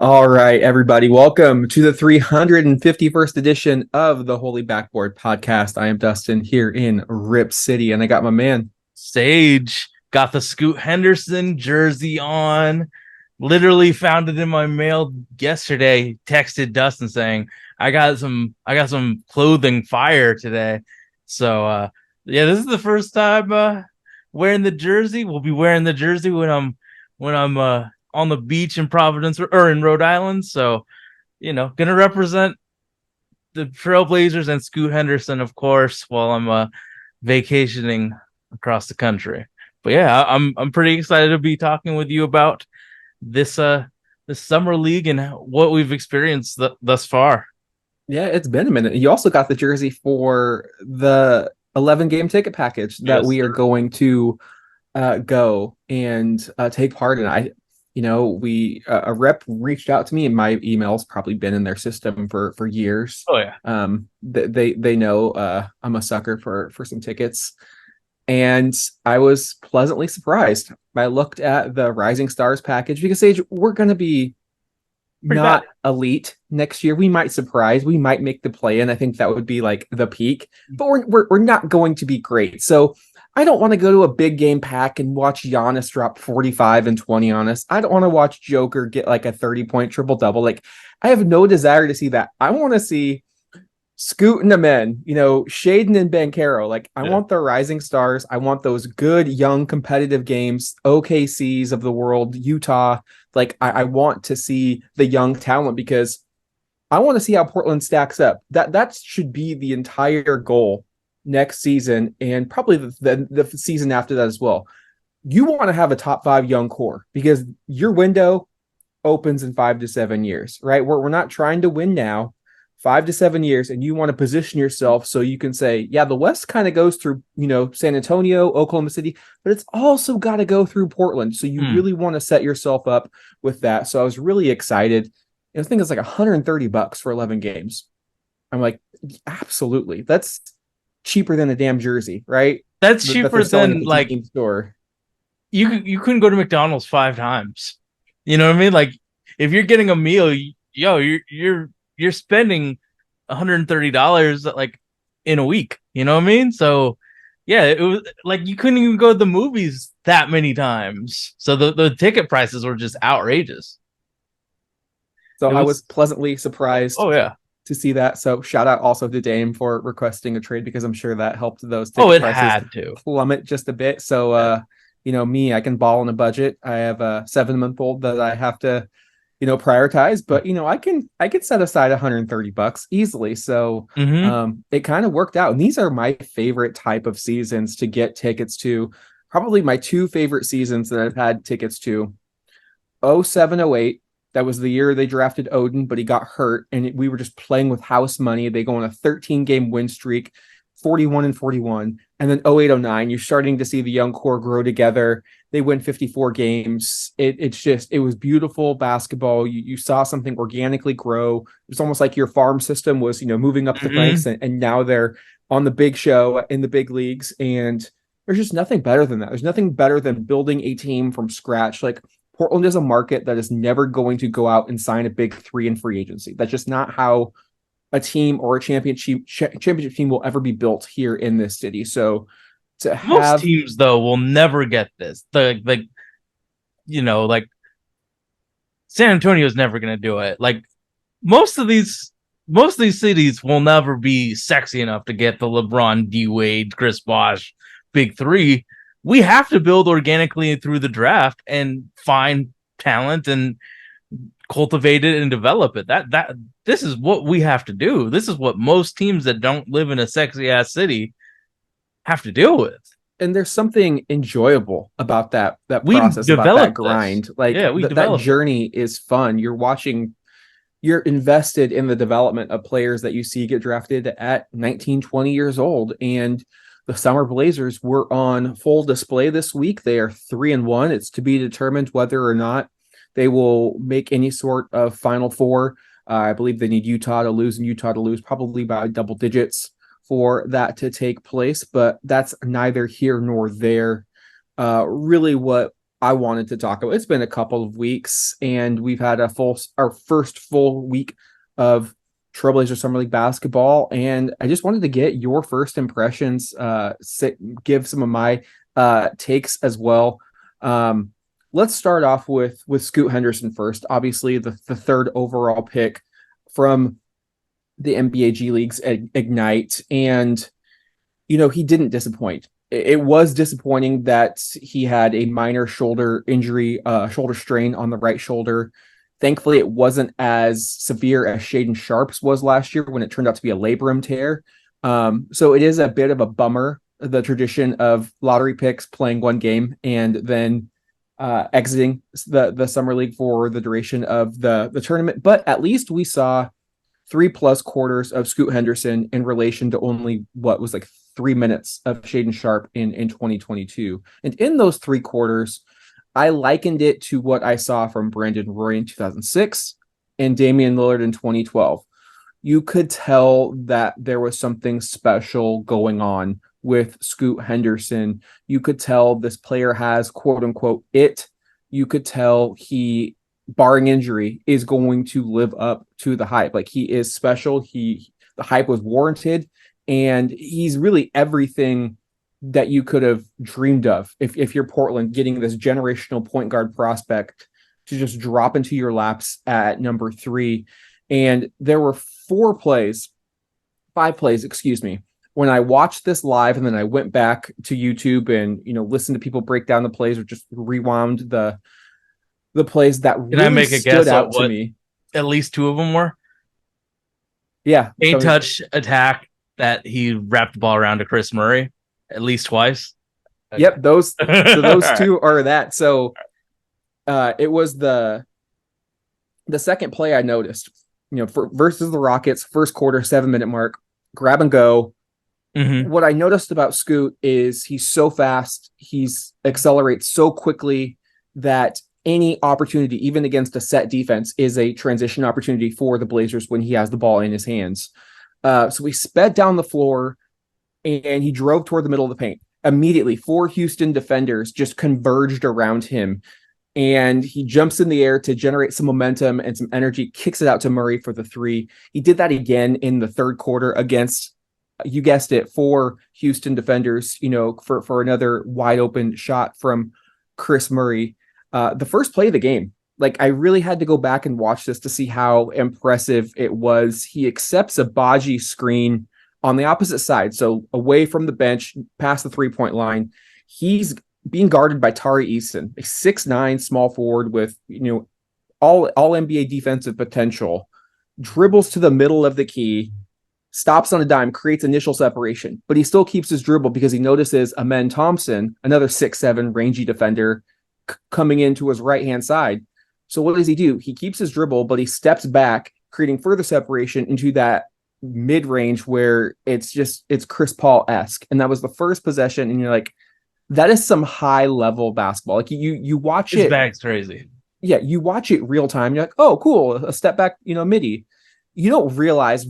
All right, everybody, welcome to the 351st edition of the Holy Backboard Podcast. I am Dustin here in Rip City, and I got my man. Sage got the Scoot Henderson jersey on. Literally found it in my mail yesterday. Texted Dustin saying, I got some clothing fire today. So yeah, this is the first time wearing the jersey. We'll be wearing the jersey when I'm on the beach in Providence or in Rhode Island. So, gonna represent the Trailblazers and Scoot Henderson, of course, while I'm vacationing across the country. But yeah, I'm pretty excited to be talking with you about this summer league and what we've experienced thus far. Yeah, it's been a minute. You also got the jersey for the 11 game ticket package that Yes, we are sir. going to go and take part in. We a rep reached out to me, and my email's probably been in their system for years. Oh yeah. They know I'm a sucker for some tickets. And I was pleasantly surprised. I looked at the Rising Stars package because Sage, we're going to be Pretty bad. not elite next year. We might surprise. We might make the play, and I think that would be like the peak. But we're not going to be great. So I don't want to go to a big game pack and watch Giannis drop 45 and 20 on us. I don't want to watch Joker get like a 30-point triple double. Like, I have no desire to see that. I want to see Scoot and the men, Shaden and Bankero. Like, I Yeah. want the Rising Stars. I want those good, young, competitive games, OKCs of the world, Utah. Like, I want to see the young talent because I want to see how Portland stacks up. That should be the entire goal next season, and probably the season after that as well. You want to have a top five young core because your window opens in 5 to 7 years, right? We're not trying to win now. 5 to 7 years, and you want to position yourself so you can say, yeah, the West kind of goes through, San Antonio, Oklahoma City, but it's also got to go through Portland. So you Hmm. really want to set yourself up with that. So I was really excited. I think it's like $130 for 11 games. I'm like, absolutely. That's cheaper than a damn jersey, right? That's That they're cheaper selling at than the like team store. you couldn't go to McDonald's 5 times. You know what I mean? Like if you're getting a meal, you're spending $130 like in a week. You know what I mean? So yeah, it was like you couldn't even go to the movies that many times. So the ticket prices were just outrageous. So It I was was pleasantly surprised oh yeah. to see that. So shout out also to Dame for requesting a trade because I'm sure that helped those Oh, ticket it prices had to. plummet just a bit. So Yeah. me, I can ball on a budget. I have a 7-month-old that I have to, prioritize, but I could set aside $130 easily. So Mm-hmm. it kind of worked out. And these are my favorite type of seasons to get tickets to. Probably my two favorite seasons that I've had tickets to. 0708. That was the year they drafted Odin, but he got hurt, and we were just playing with house money. They go on a 13-game win streak, 41 and 41. And then 0809, you're starting to see the young core grow together. They win 54 games. It was beautiful basketball. You saw something organically grow. It's almost like your farm system was, moving up the Mm-hmm. ranks, and now they're on the big show in the big leagues. And there's just nothing better than that. There's nothing better than building a team from scratch. Like, Portland is a market that is never going to go out and sign a big three in free agency. That's just not how a team or a championship team will ever be built here in this city. So to Most have teams though will never get this. Like San Antonio's never gonna do it. Like most of these most of these cities will never be sexy enough to get the LeBron, D Wade, Chris Bosh big three. We have to build organically through the draft and find talent and cultivate it and develop it. That this is what we have to do. This is what most teams that don't live in a sexy ass city have to deal with. and there's something enjoyable about that We process, about that developed this. grind. Like Yeah, we that developed it. journey is fun. You're invested in the development of players that you see get drafted at 19, 20 years old. And the Summer Blazers were on full display this week. They are 3-1. It's to be determined whether or not they will make any sort of Final Four. I believe they need Utah to lose, and Utah to lose probably by double digits for that to take place. But that's neither here nor there. Really, what I wanted to talk about. It's been a couple of weeks, and we've had our first full week of Trailblazer Summer League basketball, and I just wanted to get your first impressions. Give some of my takes as well. Um, let's start off with Scoot Henderson first. Obviously, the third overall pick from the NBA G League's Ignite, and he didn't disappoint. It was disappointing that he had a minor shoulder injury, shoulder strain on the right shoulder. Thankfully, it wasn't as severe as Shaden Sharp's was last year when it turned out to be a labrum tear. So it is a bit of a bummer, the tradition of lottery picks playing one game and then exiting the summer league for the duration of the tournament. But at least we saw 3+ quarters of Scoot Henderson in relation to only what was like 3 minutes of Shaden Sharp in 2022. And in those 3 quarters, I likened it to what I saw from Brandon Roy in 2006 and Damian Lillard in 2012. You could tell that there was something special going on with Scoot Henderson. You could tell this player has quote unquote it. You could tell he, barring injury, is going to live up to the hype. Like, he is special. The hype was warranted, and he's really everything that you could have dreamed of if you're Portland, getting this generational point guard prospect to just drop into your laps at number 3. And there were 5 plays, excuse me, when I watched this live, and then I went back to YouTube and listened to people break down the plays, or just rewound the plays that Can I really make a stood guess at out to what me. at least 2 of them were? Yeah. A touch attack that he wrapped the ball around to Chris Murray at least twice. Okay. Yep, those 2 Right. are that. So it was the second play I noticed, versus the Rockets, first quarter, 7-minute mark, grab and go. Mm-hmm. What I noticed about Scoot is he's so fast, he's accelerates so quickly that any opportunity, even against a set defense, is a transition opportunity for the Blazers when he has the ball in his hands. So he sped down the floor and he drove toward the middle of the paint. Immediately, 4 Houston defenders just converged around him, and he jumps in the air to generate some momentum and some energy, kicks it out to Murray for the 3. He did that again in the third quarter against, you guessed it, 4 Houston defenders, for another wide open shot from Chris Murray. The first play of the game, like, I really had to go back and watch this to see how impressive it was. He accepts a Baji screen on the opposite side, so away from the bench, past the 3-point line. He's being guarded by Tari Eason, a 6'9" small forward with all NBA defensive potential. Dribbles to the middle of the key, stops on a dime, creates initial separation, but he still keeps his dribble because he notices Amen Thompson, another 6'7" rangy defender, coming into his right-hand side. So what does he do? He keeps his dribble, but he steps back, creating further separation into that mid-range where it's Chris Paul-esque. And that was the first possession, and you're like, that is some high-level basketball. Like, you watch His it. bag's crazy. Yeah, you watch it real time. You're like, oh, cool, a step back, midi. You don't realize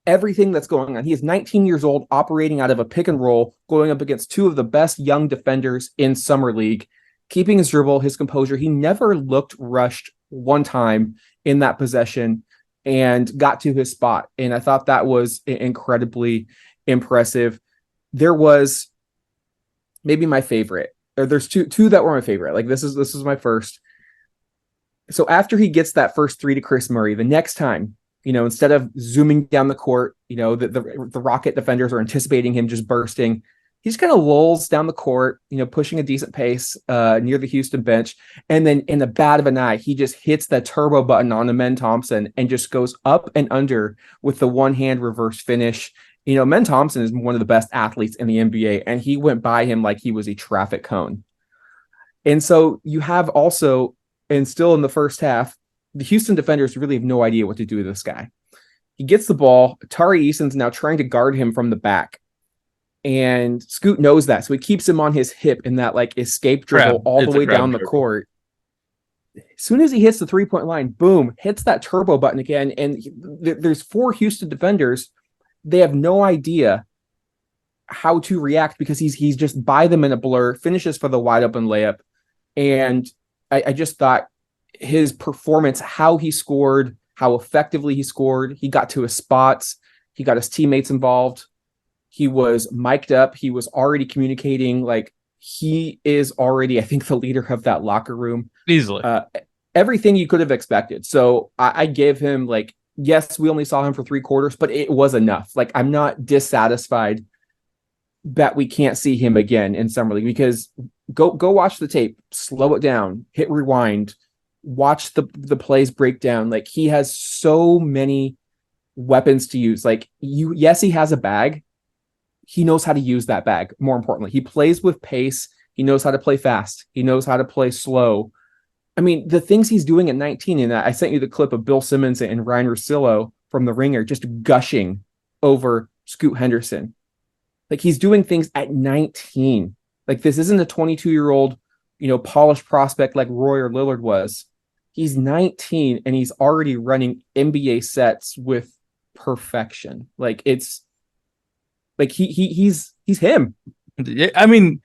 everything that's going on. He is 19 years old, operating out of a pick and roll, going up against 2 of the best young defenders in Summer League, keeping his dribble, his composure. He never looked rushed one time in that possession and got to his spot. And I thought that was incredibly impressive. There was maybe my favorite, or there's two that were my favorite. Like, this is my first. So after he gets that first 3 to Chris Murray, the next time, instead of zooming down the court, the Rocket defenders are anticipating him just bursting. He just kind of lolls down the court, pushing a decent pace near the Houston bench. And then in the bat of an eye, he just hits the turbo button on Amen Thompson and just goes up and under with the one-hand reverse finish. Amen Thompson is one of the best athletes in the NBA, and he went by him like he was a traffic cone. And so you have also, and still in the first half, the Houston defenders really have no idea what to do with this guy. He gets the ball. Tari Eason's now trying to guard him from the back. And Scoot knows that, so he keeps him on his hip in that like escape dribble all the way down the court. As soon as he hits the 3-point line, boom, hits that turbo button again. And there's 4 Houston defenders. They have no idea how to react because he's just by them in a blur, finishes for the wide open layup. And I just thought his performance, how he scored, how effectively he scored, he got to his spots, he got his teammates involved. He was mic'd up. He was already communicating. Like, he is already, I think, the leader of that locker room. Easily. Everything you could have expected. So I give him, like, yes, we only saw him for 3 quarters, but it was enough. Like, I'm not dissatisfied that we can't see him again in summer league, because go watch the tape, slow it down, hit rewind, watch the plays break down. Like, he has so many weapons to use. Like, yes, he has a bag. He knows how to use that bag. More importantly, he plays with pace. He knows how to play fast. He knows how to play slow. I mean, the things he's doing at 19, and I sent you the clip of Bill Simmons and Ryan Russillo from The Ringer just gushing over Scoot Henderson. Like, he's doing things at 19. Like, this isn't a 22-year-old, polished prospect like Roy or Lillard was. He's 19 and he's already running NBA sets with perfection. Like, it's like he's him. I mean,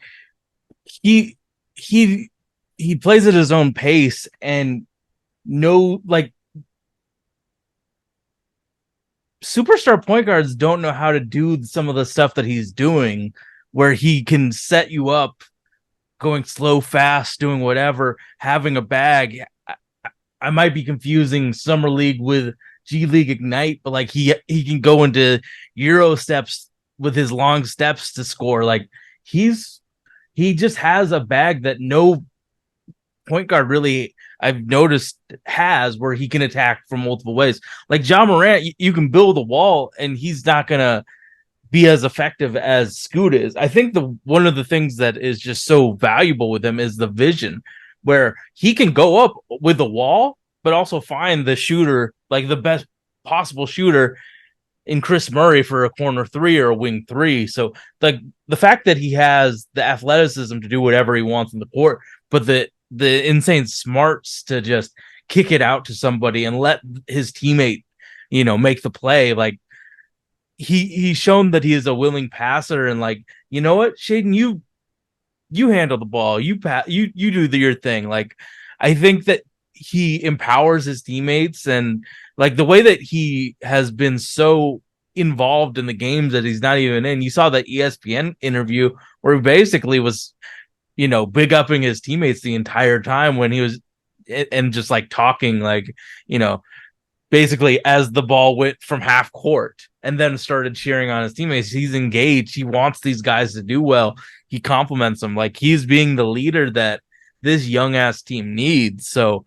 he plays at his own pace, and like, superstar point guards don't know how to do some of the stuff that he's doing, where he can set you up going slow, fast, doing whatever, having a bag. I might be confusing Summer League with G League Ignite, but like, he can go into Euro steps with his long steps to score. Like, he just has a bag that no point guard really, I've noticed, has, where he can attack from multiple ways. Like, Ja Morant, you can build a wall and he's not gonna be as effective as Scoot is. I think one of the things that is just so valuable with him is the vision, where he can go up with the wall, but also find the shooter, like the best possible shooter in Chris Murray for a corner three or a wing three. So the fact that he has the athleticism to do whatever he wants in the court, but the insane smarts to just kick it out to somebody and let his teammate, make the play. Like, he's shown that he is a willing passer, and like, you know what, Shaden, you handle the ball, you do your thing. Like, I think that he empowers his teammates, and like, the way that he has been so involved in the games that he's not even in. You saw that ESPN interview where he basically was, big upping his teammates the entire time when he was, and just like talking, like, basically as the ball went from half court, and then started cheering on his teammates. He's engaged. He wants these guys to do well. He compliments them. Like, he's being the leader that this young ass team needs. So,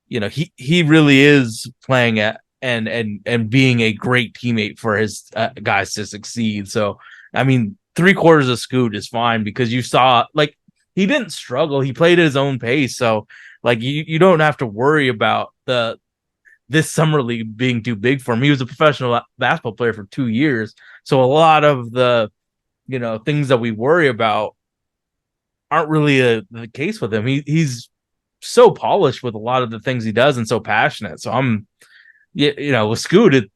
he really is playing at and being a great teammate for his guys to succeed. So, I mean, 3/4 of Scoot is fine, because you saw, like, he didn't struggle. He played at his own pace. So, like, you don't have to worry about this summer league being too big for him. He was a professional basketball player for 2 years. So a lot of the, things that we worry about aren't really the case with him. He's so polished with a lot of the things he does, and so passionate. So with Scoot,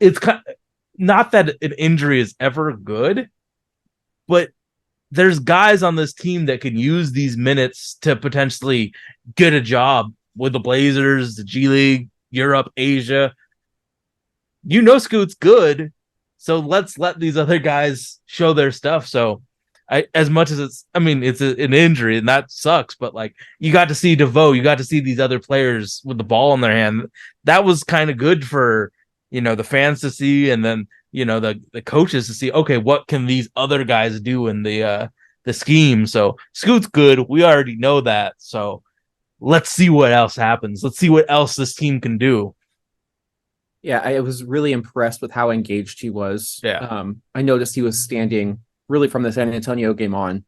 it's not that an injury is ever good, but there's guys on this team that can use these minutes to potentially get a job with the Blazers, the G League, Europe, Asia. Scoot's good, so let's let these other guys show their stuff. So, as much as it's an injury and that sucks, but like, you got to see DeVoe, you got to see these other players with the ball in their hand. That was kind of good for, the fans to see, and then, the coaches to see, okay, what can these other guys do in the scheme? So Scoot's good. We already know that. So let's see what else happens. Let's see what else this team can do. Yeah, I was really impressed with how engaged he was. Yeah. I noticed he was standing really from the San Antonio game on,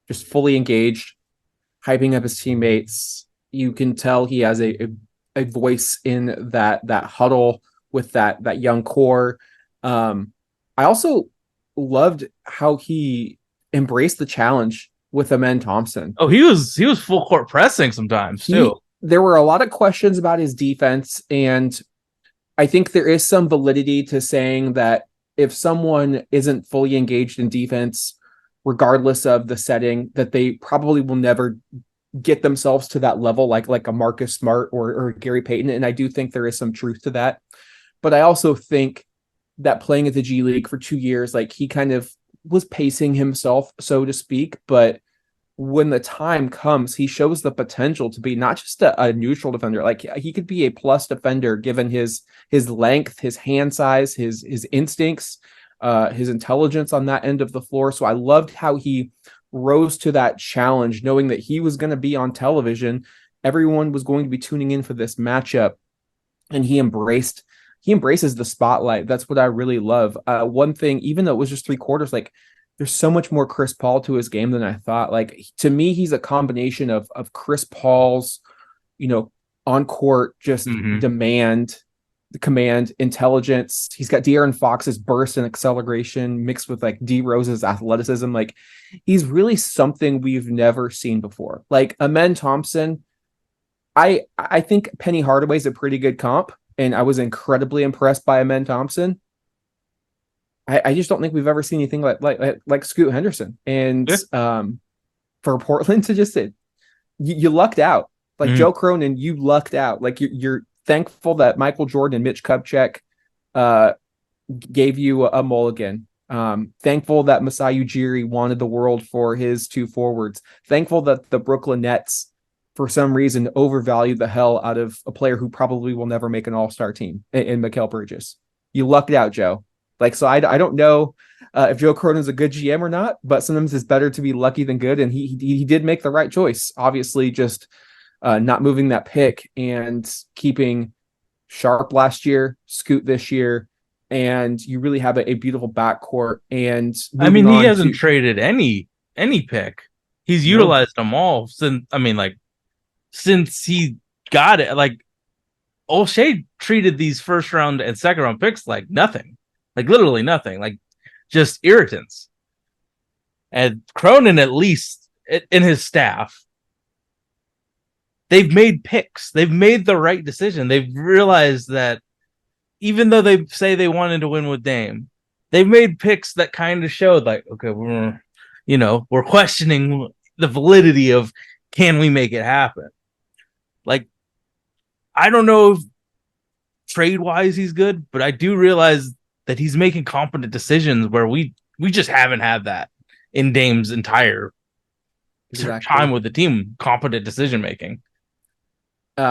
just fully engaged, hyping up his teammates. You can tell he has a voice in that huddle with that young core. I also loved how he embraced the challenge with Amen Thompson. Oh, he was full court pressing sometimes too. There were a lot of questions about his defense, and I think there is some validity to saying that if someone isn't fully engaged in defense, regardless of the setting, that they probably will never get themselves to that level like a Marcus Smart or Gary Payton. And I do think there is some truth to that. But I also think that playing at the G League for 2 years, like he kind of was pacing himself, so to speak. But when the time comes, he shows the potential to be not just a neutral defender. Like he could be a plus defender given his length, his hand size, his instincts, his intelligence on that end of the floor. So I loved how he rose to that challenge, knowing that he was going to be on television. Everyone was going to be tuning in for this matchup, and he embraces the spotlight. That's what I really love. One thing, even though it was just 3 quarters, like there's so much more Chris Paul to his game than I thought. Like to me, he's a combination of Chris Paul's, on court just demand, the command, intelligence. He's got De'Aaron Fox's burst and acceleration mixed with like D Rose's athleticism. Like he's really something we've never seen before. Like Amen Thompson, I think Penny Hardaway's a pretty good comp, and I was incredibly impressed by Amen Thompson. I just don't think we've ever seen anything like Scoot Henderson. And for Portland to just say, you lucked out. Like Joe Cronin, you lucked out. Like you're thankful that Michael Jordan and Mitch Kupchak gave you a mulligan. Thankful that Masai Ujiri wanted the world for his 2 forwards. Thankful that the Brooklyn Nets, for some reason, overvalued the hell out of a player who probably will never make an all-star team in Mikal Bridges. You lucked out, Joe. Like, so I don't know if Joe Cronin's a good GM or not, but sometimes it's better to be lucky than good. And he did make the right choice. Obviously, just not moving that pick and keeping Sharp last year, Scoot this year, and you really have a beautiful backcourt. And I mean, he hasn't traded any pick. He's utilized them all since he got it. Like O'Shea treated these first round and second round picks like nothing. Like literally nothing, like just irritants. And Cronin, at least in his staff, they've made picks. They've made the right decision. They've realized that even though they say they wanted to win with Dame, they've made picks that kind of showed like, okay, we're questioning the validity of, can we make it happen? Like, I don't know if trade-wise he's good, but I do realize that he's making competent decisions where we just haven't had that in Dame's entire time with the team. Competent decision making.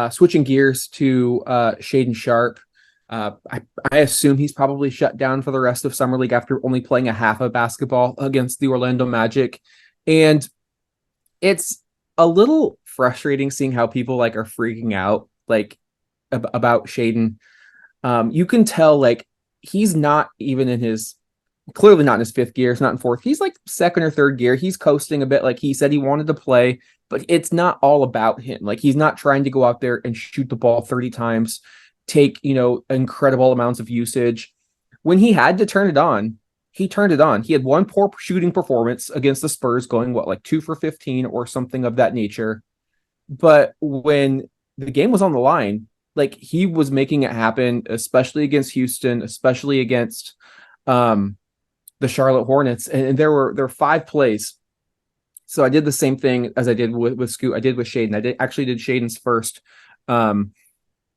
Switching gears to Shaedon Sharpe, I assume he's probably shut down for the rest of Summer League after only playing a half of basketball against the Orlando Magic, and it's a little frustrating seeing how people like are freaking out like about Shaedon. You can tell like he's not even clearly not in his 5th gear. It's not in 4th. He's like 2nd or 3rd gear. He's coasting a bit. Like he said he wanted to play, but it's not all about him. Like he's not trying to go out there and shoot the ball 30 times, take, incredible amounts of usage. When he had to turn it on, he turned it on. He had one poor shooting performance against the Spurs going like 2 for 15 or something of that nature. But when the game was on the line, like he was making it happen, especially against Houston, especially against the Charlotte Hornets. And there were 5 plays. So I did the same thing as I did with Scoot. I did with Shaedon. I did Shaedon's first. And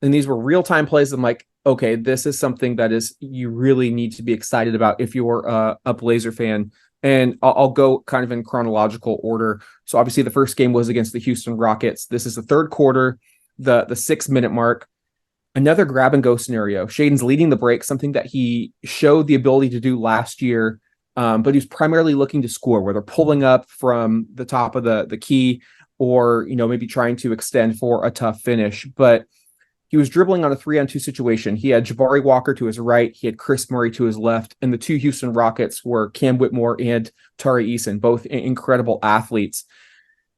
these were real-time plays. I'm like, okay, this is something that you really need to be excited about if you're a Blazer fan. And I'll go kind of in chronological order. So obviously the first game was against the Houston Rockets. This is the 3rd quarter, the 6-minute mark. Another grab and go scenario. Shaedon's leading the break, something that he showed the ability to do last year, but he's primarily looking to score, whether pulling up from the top of the key or maybe trying to extend for a tough finish. But he was dribbling on a 3-on-2 situation. He had Jabari Walker to his right, he had Chris Murray to his left, and the 2 Houston Rockets were Cam Whitmore and Tari Eason, both incredible athletes.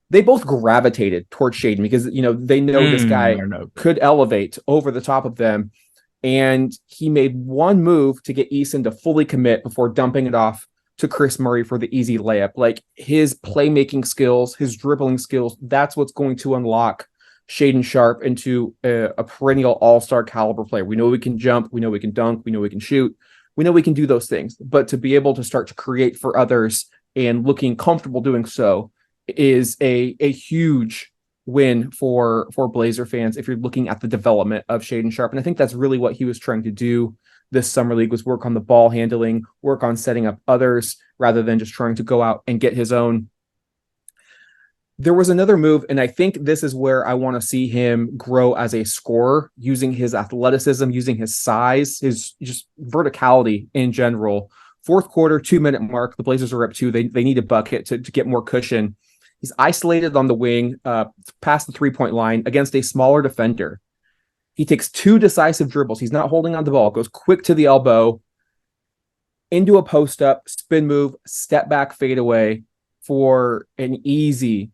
They both gravitated towards Shaedon because, they know this guy could elevate over the top of them. And he made one move to get Eason to fully commit before dumping it off to Chris Murray for the easy layup. Like his playmaking skills, his dribbling skills, that's what's going to unlock Shaedon Sharpe into a perennial all-star caliber player. We know we can jump, we know we can dunk, we know we can shoot, we know we can do those things. But to be able to start to create for others and looking comfortable doing so is a huge win for Blazer fans if you're looking at the development of Shaden Sharp. And I think that's really what he was trying to do this summer league, was work on the ball handling, work on setting up others rather than just trying to go out and get his own. There was another move, and I think this is where I want to see him grow as a scorer, using his athleticism, using his size, his just verticality in general. Fourth quarter, 2-minute mark. The Blazers are up 2. They need a bucket to get more cushion. He's isolated on the wing, past the 3-point line against a smaller defender. He takes 2 decisive dribbles. He's not holding on the ball. Goes quick to the elbow, into a post up, spin move, step back, fade away for an easy,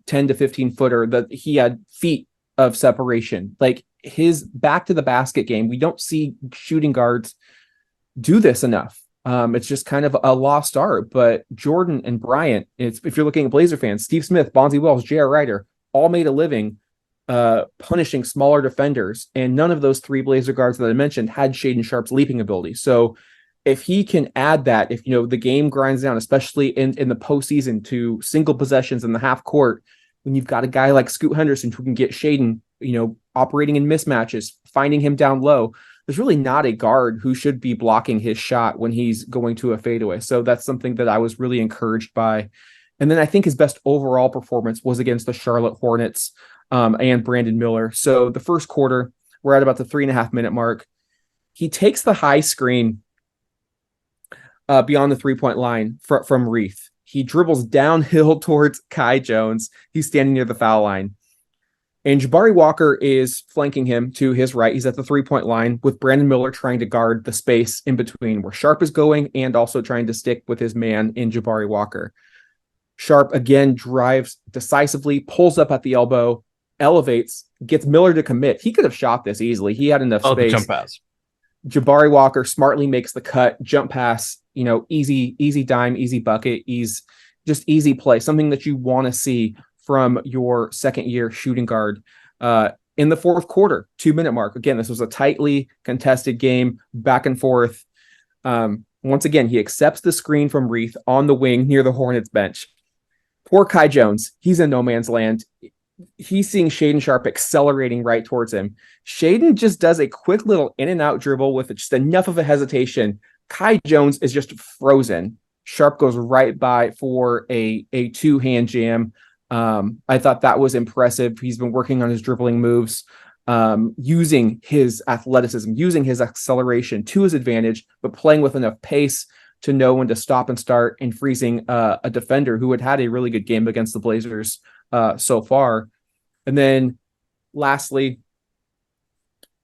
10 to 15 footer that he had feet of separation. Like, his back to the basket game, we don't see shooting guards do this enough. It's just kind of a lost art. But Jordan and Bryant, if you're looking at Blazer fans, Steve Smith, Bonzi Wells, J.R. Ryder, all made a living punishing smaller defenders. And none of those 3 Blazer guards that I mentioned had Shaden Sharp's leaping ability. So if he can add that, if the game grinds down, especially in the postseason, to single possessions in the half court, when you've got a guy like Scoot Henderson who can get Shaden, operating in mismatches, finding him down low, there's really not a guard who should be blocking his shot when he's going to a fadeaway. So that's something that I was really encouraged by. And then I think his best overall performance was against the Charlotte Hornets and Brandon Miller. So the first quarter, we're at about the 3.5-minute mark. He takes the high screen beyond the 3-point line from Reith. He dribbles downhill towards Kai Jones. He's standing near the foul line. And Jabari Walker is flanking him to his right. He's at the 3-point line with Brandon Miller trying to guard the space in between where Sharp is going and also trying to stick with his man in Jabari Walker. Sharp again drives decisively, pulls up at the elbow, elevates, gets Miller to commit. He could have shot this easily. He had enough space. The jump pass. Jabari Walker smartly makes the cut, jump pass, easy dime, easy bucket, easy play, something that you want to see from your second-year shooting guard. In the fourth quarter, 2-minute mark. Again, this was a tightly contested game, back and forth. Once again, he accepts the screen from Reith on the wing near the Hornets bench. Poor Kai Jones. He's in no man's land. He's seeing Shaden Sharp accelerating right towards him. Shaden just does a quick little in and out dribble with just enough of a hesitation. Kai Jones is just frozen. Sharp goes right by for a 2-hand jam. I thought that was impressive. He's been working on his dribbling moves, using his athleticism, using his acceleration to his advantage, but playing with enough pace to know when to stop and start, and freezing a defender who had a really good game against the Blazers so far. And then lastly,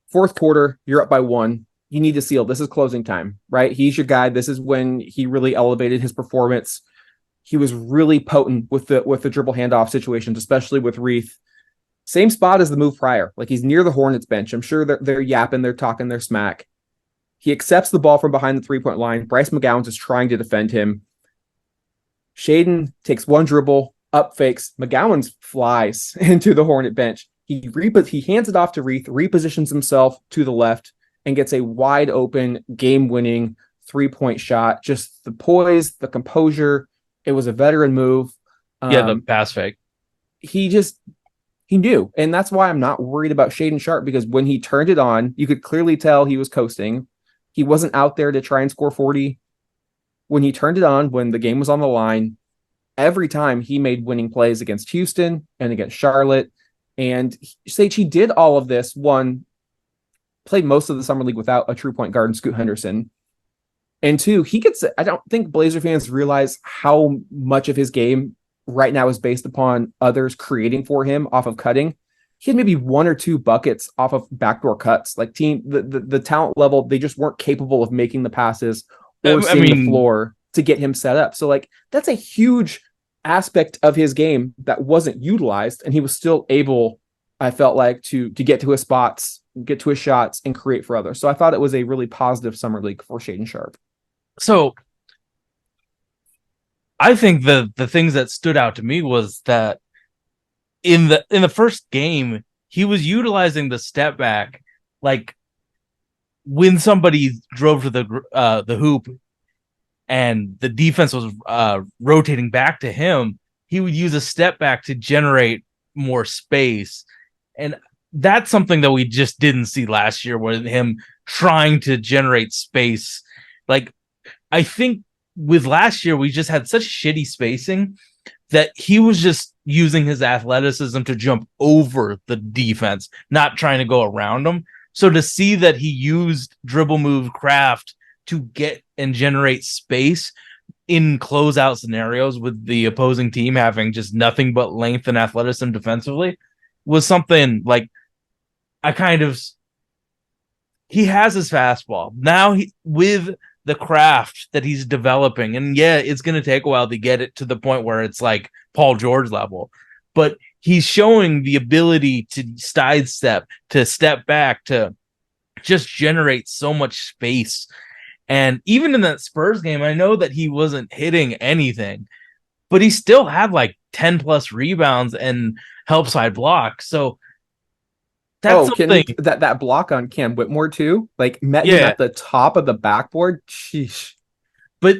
fourth quarter, you're up by 1. You need to seal. This is closing time, right? He's your guy. This is when he really elevated his performance. He was really potent with the dribble handoff situations, especially with Reith. Same spot as the move prior. Like, he's near the Hornets bench. I'm sure they're yapping, they're talking their smack. He accepts the ball from behind the 3-point line. Bryce McGowan is trying to defend him. Shaden takes 1 dribble, up fakes. McGowan flies into the Hornet bench. He hands it off to Reith, repositions himself to the left, and gets a wide open, game-winning 3-point shot. Just the poise, the composure. It was a veteran move. The pass fake. He knew. And that's why I'm not worried about Shaden Sharp, because when he turned it on, you could clearly tell he was coasting. He wasn't out there to try and score 40. When he turned it on, when the game was on the line, every time he made winning plays against Houston and against Charlotte. And Sage, he did all of this. One, played most of the summer league without a true point guard in Scoot Henderson. And 2, I don't think Blazer fans realize how much of his game right now is based upon others creating for him off of cutting. He had maybe 1 or 2 buckets off of backdoor cuts. Like, the talent level, they just weren't capable of making the passes or seeing the floor to get him set up. So, like, that's a huge aspect of his game that wasn't utilized, and he was still able, I felt like, to get to his spots, get to his shots, and create for others. So I thought it was a really positive summer league for Shaden Sharp. So I think the things that stood out to me was that in the first game, he was utilizing the step back. Like, when somebody drove to the hoop, and the defense was rotating back to him, he would use a step back to generate more space. And that's something that we just didn't see last year with him trying to generate space. Like, I think with last year, we just had such shitty spacing that he was just using his athleticism to jump over the defense, not trying to go around them. So to see that he used dribble move craft to get and generate space in closeout scenarios with the opposing team having just nothing but length and athleticism defensively was something like I kind of he has his fastball. Now with the craft that he's developing, and yeah, it's going to take a while to get it to the point where it's like Paul George level, but he's showing the ability to sidestep, to step back, to just generate so much space. And even in that Spurs game, I know that he wasn't hitting anything, but he still had like 10 plus rebounds and help side blocks. So that's Oh, can something. we that block on Cam Whitmore too? Like met him Yeah. at the top of the backboard. Sheesh. But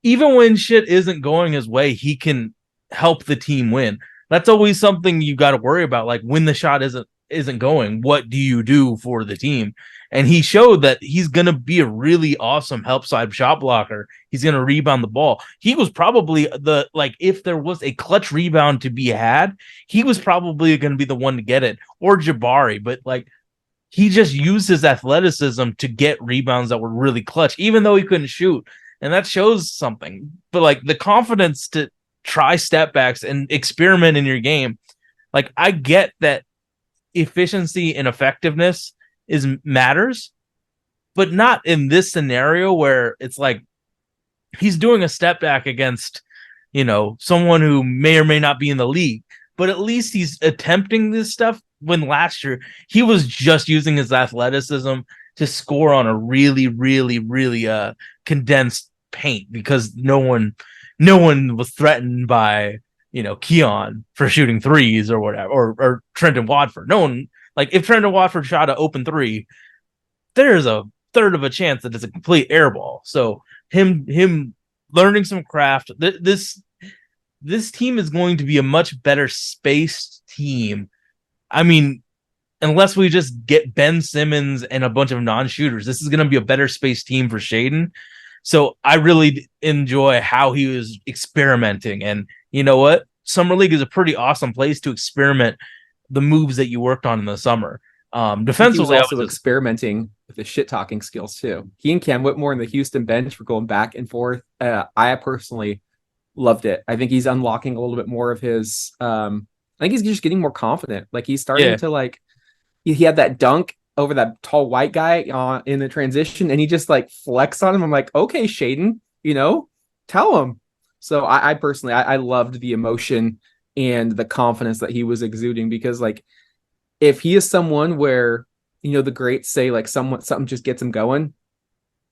even when shit isn't going his way, he can help the team win. That's always something you got to worry about. Like when the shot isn't going, what do you do for the team? And he showed that he's going to be a really awesome help side shot blocker. He's going to rebound the ball. He was probably the, like, if there was a clutch rebound to be had, he was probably going to be the one to get it, or Jabari. But like, he just used his athleticism to get rebounds that were really clutch, even though he couldn't shoot. And that shows something. But like the confidence to try step backs and experiment in your game. Like, I get that efficiency and effectiveness is matters, but not in this scenario where it's like he's doing a step back against, someone who may or may not be in the league, but at least he's attempting this stuff. When last year he was just using his athleticism to score on a really, really, really condensed paint because no one was threatened by Keon for shooting threes or whatever, or Trenton Watford. No one, like, if Trenton Watford shot an open three, there's a third of a chance that it's a complete airball. So him learning some craft, this team is going to be a much better spaced team. I mean, unless we just get Ben Simmons and a bunch of non-shooters, this is going to be a better spaced team for Shaden. So I really enjoy how he was experimenting. And you know what? Summer League is a pretty awesome place to experiment the moves that you worked on in the summer. He was Defensively, also experimenting with his shit talking skills too. He and Cam Whitmore and the Houston bench were going back and forth. I personally loved it. I think he's unlocking a little bit more of his. I think he's just getting more confident. Like he's starting to like. He had that dunk over that tall white guy in the transition, and he just like flexed on him. I'm like, okay, Shaden, tell him. So I personally, I loved the emotion and the confidence that he was exuding, because like, if he is someone where, the greats say like something just gets him going,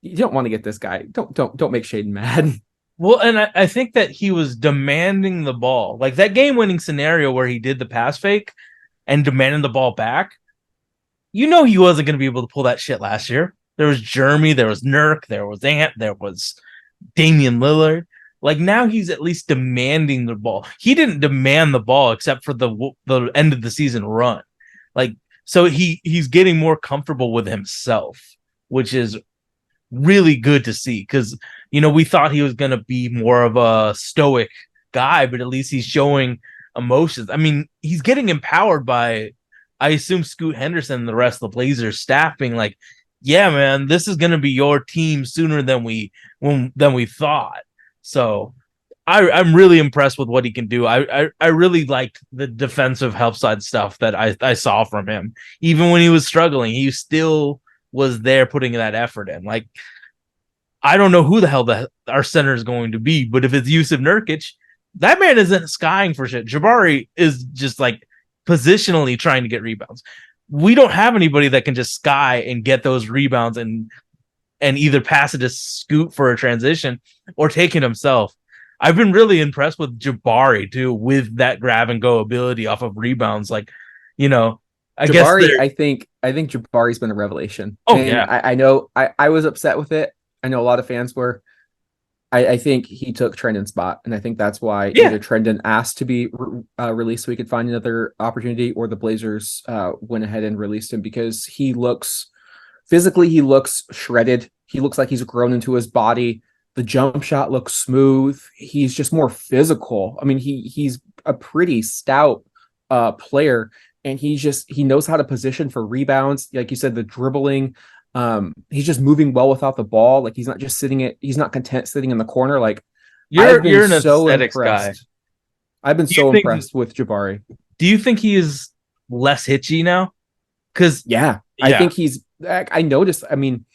you don't want to get this guy. Don't make Shaden mad. well, and I think that he was demanding the ball, like that game-winning scenario where he did the pass fake and demanding the ball back. He wasn't going to be able to pull that shit last year. There was Jeremy, there was Nurk, there was Ant, there was Damian Lillard. Like, now he's at least demanding the ball. He didn't demand the ball except for the end of the season run. Like, so he's getting more comfortable with himself, which is really good to see, because we thought he was going to be more of a stoic guy, but at least he's showing emotions. I mean, he's getting empowered by, I assume, Scoot Henderson and the rest of the Blazers staff being like, yeah, man, this is going to be your team sooner than we thought. So I'm really impressed with what he can do. I really liked the defensive help side stuff that I saw from him. Even when he was struggling, he still was there putting that effort in. Like, I don't know who the hell our center is going to be, but if it's Yusuf Nurkic, that man isn't skying for shit. Jabari is just like positionally trying to get rebounds. We don't have anybody that can just sky and get those rebounds and either pass it to Scoot for a transition or take it himself. I've been really impressed with Jabari too, with that grab and go ability off of rebounds. Like, I Jabari, guess I think Jabari's been a revelation. Oh And yeah. I know I was upset with it. I know a lot of fans were. I think he took Trendon's spot, and I think that's why Yeah, either Trendon asked to be released so he could find another opportunity, or the Blazers went ahead and released him because he looks physically, he looks shredded. He looks like he's grown into his body. The jump shot looks smooth. He's just more physical. I mean, he's a pretty stout player, and he knows how to position for rebounds. Like you said, the dribbling. He's just moving well without the ball. Like he's not content sitting in the corner. Like I've been you're an so aesthetics guy. impressed. I've been Do you so think impressed with Jabari. do you think he is less hitchy now? Because Yeah, I yeah, think I noticed. I mean,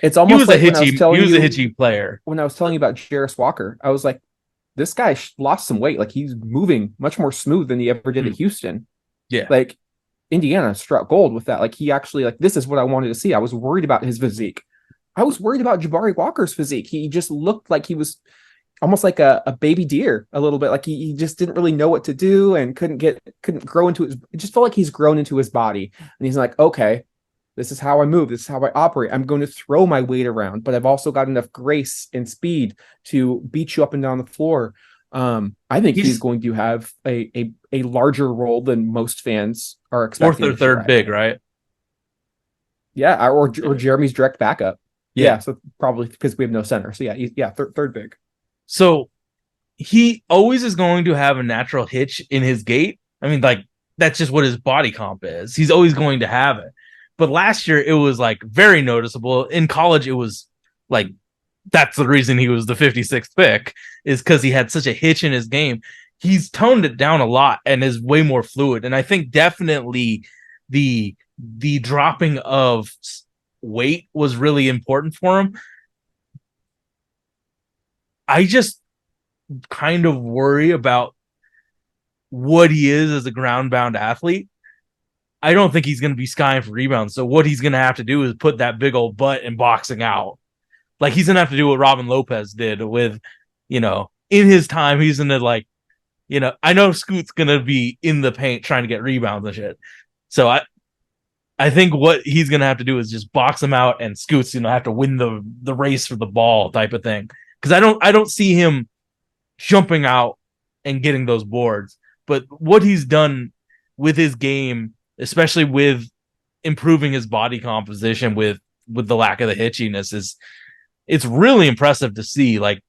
it's almost like he was a hitchy player. when I was telling you about Jarris Walker, I was like, this guy lost some weight. Like he's moving much more smooth than he ever did at Houston. Yeah. Like Indiana struck gold with that. Like he actually, like, this is what I wanted to see. I was worried about his physique. I was worried about Jabari Walker's physique. He just looked like he was almost like a baby deer a little bit. Like he just didn't really know what to do and couldn't grow into his, it just felt like he's grown into his body. And he's like, okay, this is how I move. This is how I operate. I'm going to throw my weight around, but I've also got enough grace and speed to beat you up and down the floor. I think he's going to have a larger role than most fans are expecting. Fourth or third big, right? Yeah, or Jeremy's direct backup. Yeah. So probably because we have no center. So yeah, third big. So he always is going to have a natural hitch in his gait. I mean, like that's just what his body comp is. He's always going to have it. But last year it was like very noticeable. In college, it was like that's the reason he was the 56th pick, is because he had such a hitch in his game. He's toned it down a lot and is way more fluid. And I think definitely the dropping of weight was really important for him. I just kind of worry about what he is as a ground bound athlete. I don't think he's going to be skying for rebounds. So what he's going to have to do is put that big old butt in boxing out. Like he's going to have to do what Robin Lopez did with, in his time, he's going to like, I know Scoot's going to be in the paint trying to get rebounds and shit. So I think what he's going to have to do is just box him out, and Scoot's, have to win the race for the ball type of thing. Cause I don't see him jumping out and getting those boards, but what he's done with his game, especially with improving his body composition with the lack of the hitchiness, it's really impressive to see. Like,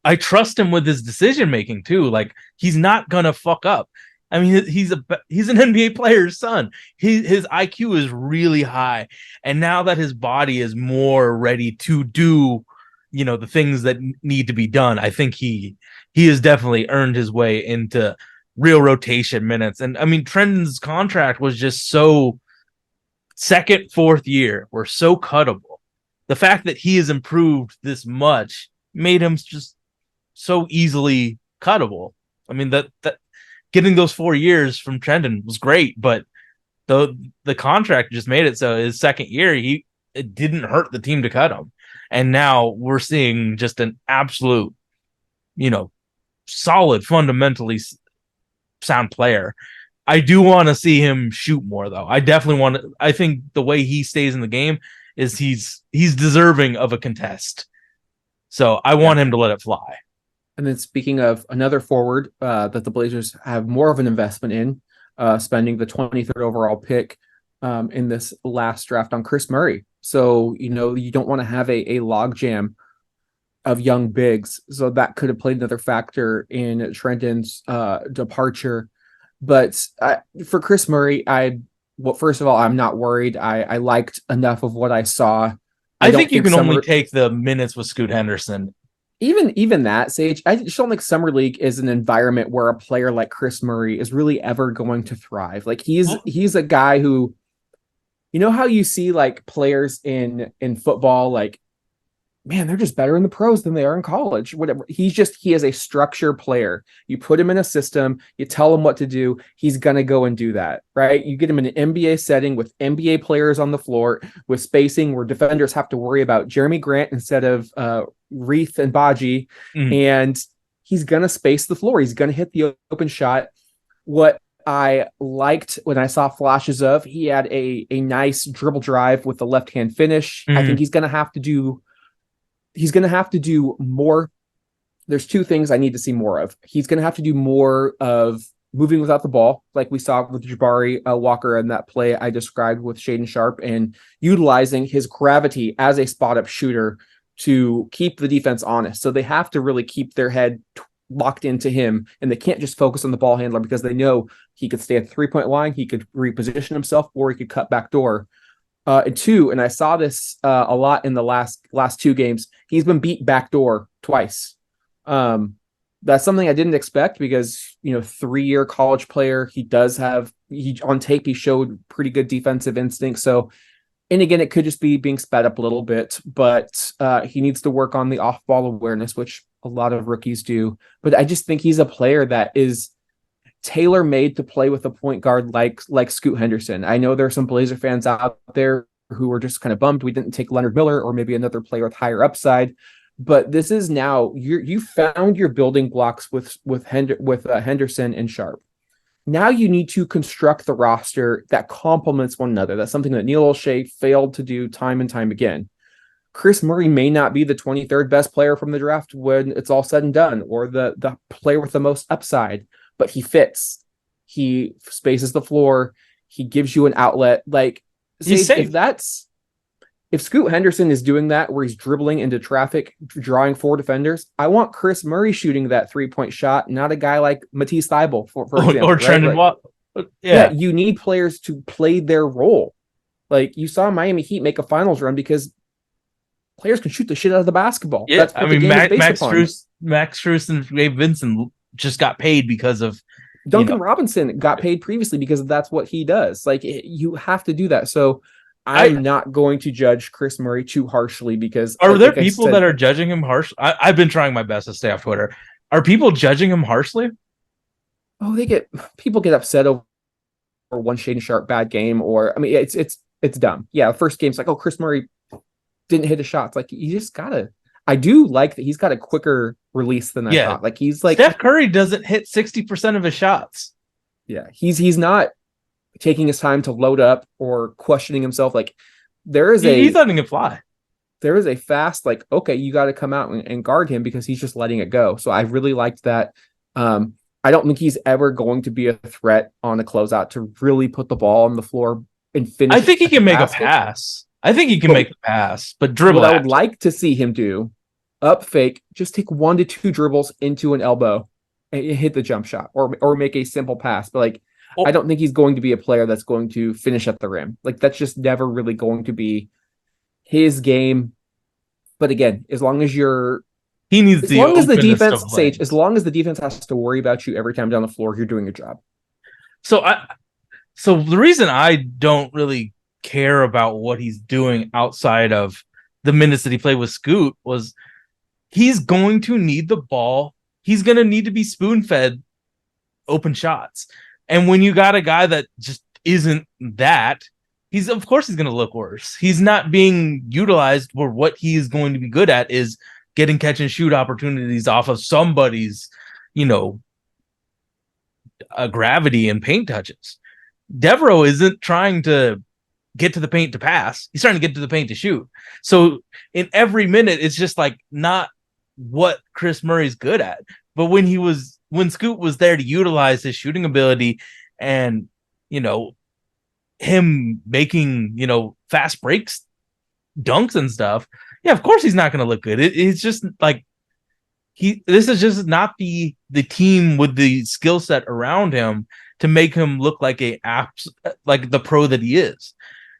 I trust him with his decision making too. Like, he's not gonna fuck up. I mean, he's an NBA player's son. His IQ is really high, and now that his body is more ready to do, the things that need to be done, I think he has definitely earned his way into real rotation minutes. And I mean, Trendon's contract was just so second, fourth year were so cuttable. The fact that he has improved this much made him just so easily cuttable. I mean, that getting those 4 years from Trendon was great, but the contract just made it so his second year, it didn't hurt the team to cut him. And now we're seeing just an absolute, solid, fundamentally sound player. I do want to see him shoot more, though. I definitely want to. I think the way he stays in the game is he's deserving of a contest. So I want him to let it fly. And then speaking of another forward that the Blazers have more of an investment in, spending the 23rd overall pick in this last draft on Chris Murray. So, you don't want to have a logjam of young bigs. So that could have played another factor in Trendon's departure. But for Chris Murray, first of all, I'm not worried. I liked enough of what I saw. I think you can only take the minutes with Scoot Henderson. Even that, Sage, I just don't think Summer League is an environment where a player like Chris Murray is really ever going to thrive. Like he's a guy who, how you see like players in football, like, man, they're just better in the pros than they are in college. Whatever. He is a structure player. You put him in a system, you tell him what to do, he's going to go and do that, right? You get him in an NBA setting with NBA players on the floor with spacing where defenders have to worry about Jeremy Grant instead of Reith and Baji. And he's going to space the floor. He's going to hit the open shot. What I liked when I saw flashes of, he had a nice dribble drive with the left-hand finish. I think he's going to have to do more there's two things I need to see more of. He's going to have to do more of moving without the ball, like we saw with Jabari Walker and that play I described with Shaden Sharp, and utilizing his gravity as a spot up shooter to keep the defense honest. So they have to really keep their head locked into him, and they can't just focus on the ball handler because they know he could stay at the 3-point line, he could reposition himself, or he could cut back door. And two, and I saw this a lot in the last two games, he's been beat backdoor twice. That's something I didn't expect because, 3-year college player, he on tape, he showed pretty good defensive instinct. So, and again, it could just be being sped up a little bit, but he needs to work on the off-ball awareness, which a lot of rookies do. But I just think he's a player that is tailor-made to play with a point guard like Scoot Henderson. I know there are some Blazer fans out there who were just kind of bummed we didn't take Leonard Miller or maybe another player with higher upside. But this is now you found your building blocks with Henderson and Sharp. Now you need to construct the roster that complements one another. That's something that Neil O'Shea failed to do time and time again. Chris Murray may not be the 23rd best player from the draft when it's all said and done, or the player with the most upside, but he fits. He spaces the floor. He gives you an outlet. Like, if Scoot Henderson is doing that where he's dribbling into traffic, drawing 4 defenders, I want Chris Murray shooting that 3-point shot, not a guy like Matisse Thybulle, for example. Or Trendon Watt. Yeah, you need players to play their role. Like, you saw Miami Heat make a finals run because players can shoot the shit out of the basketball. Yeah, That's what the game is based upon. Max Strus and Gabe Vincent just got paid because of Duncan Robinson got paid previously because that's what he does. Like, you have to do that. So I'm not going to judge Chris Murray too harshly because are there people that are judging him harsh? I've been trying my best to stay off Twitter. Are people judging him harshly? Oh, people get upset over one Shaden Sharp bad game, or I mean, it's dumb. Yeah, the first game's like, oh, Chris Murray didn't hit a shot. It's like, you just gotta. I do like that he's got a quicker release than I thought. Like, he's like Steph Curry doesn't hit 60% of his shots. Yeah, he's not taking his time to load up or questioning himself. Like, he's letting it fly. There is a fast, like, okay, you got to come out and guard him because he's just letting it go. So I really liked that. I don't think he's ever going to be a threat on a closeout to really put the ball on the floor and finish. I think he can make a pass. Make a pass, but dribble. What I would like to see him do, up fake, just take 1 to 2 dribbles into an elbow and hit the jump shot, or make a simple pass. But like, I don't think he's going to be a player that's going to finish at the rim. Like, that's just never really going to be his game. But again, as long as the defense has to worry about you every time down the floor, you're doing your job. So the reason I don't really care about what he's doing outside of the minutes that he played with Scoot was he's going to need the ball. He's going to need to be spoon-fed open shots. And when you got a guy that just isn't that, of course he's going to look worse. He's not being utilized for what he is going to be good at, is getting catch and shoot opportunities off of somebody's, gravity and paint touches. Devereaux isn't trying to get to the paint to pass. He's trying to get to the paint to shoot. So in every minute, it's just like not what Chris Murray's good at. But when Scoot was there to utilize his shooting ability and, him making, fast breaks, dunks and stuff, yeah, of course he's not going to look good. It's just like this is just not the team with the skill set around him to make him look like like the pro that he is.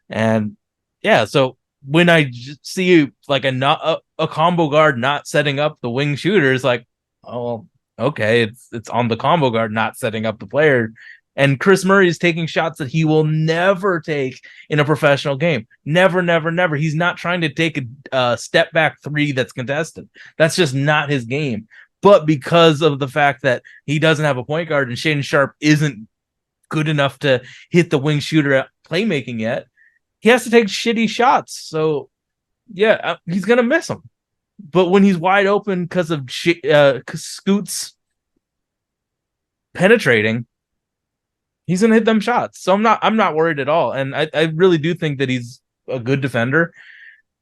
And yeah, so when I see like a combo guard not setting up the wing shooter, it's like, oh, okay, it's on the combo guard not setting up the player. And Chris Murray is taking shots that he will never take in a professional game. Never, never, never. He's not trying to take a step back 3 that's contested. That's just not his game. But because of the fact that he doesn't have a point guard and Shaden Sharp isn't good enough to hit the wing shooter at playmaking yet, he has to take shitty shots. So, yeah, he's going to miss them. But when he's wide open because of Scoot's penetrating, he's going to hit them shots. So I'm not worried at all. And I really do think that he's a good defender.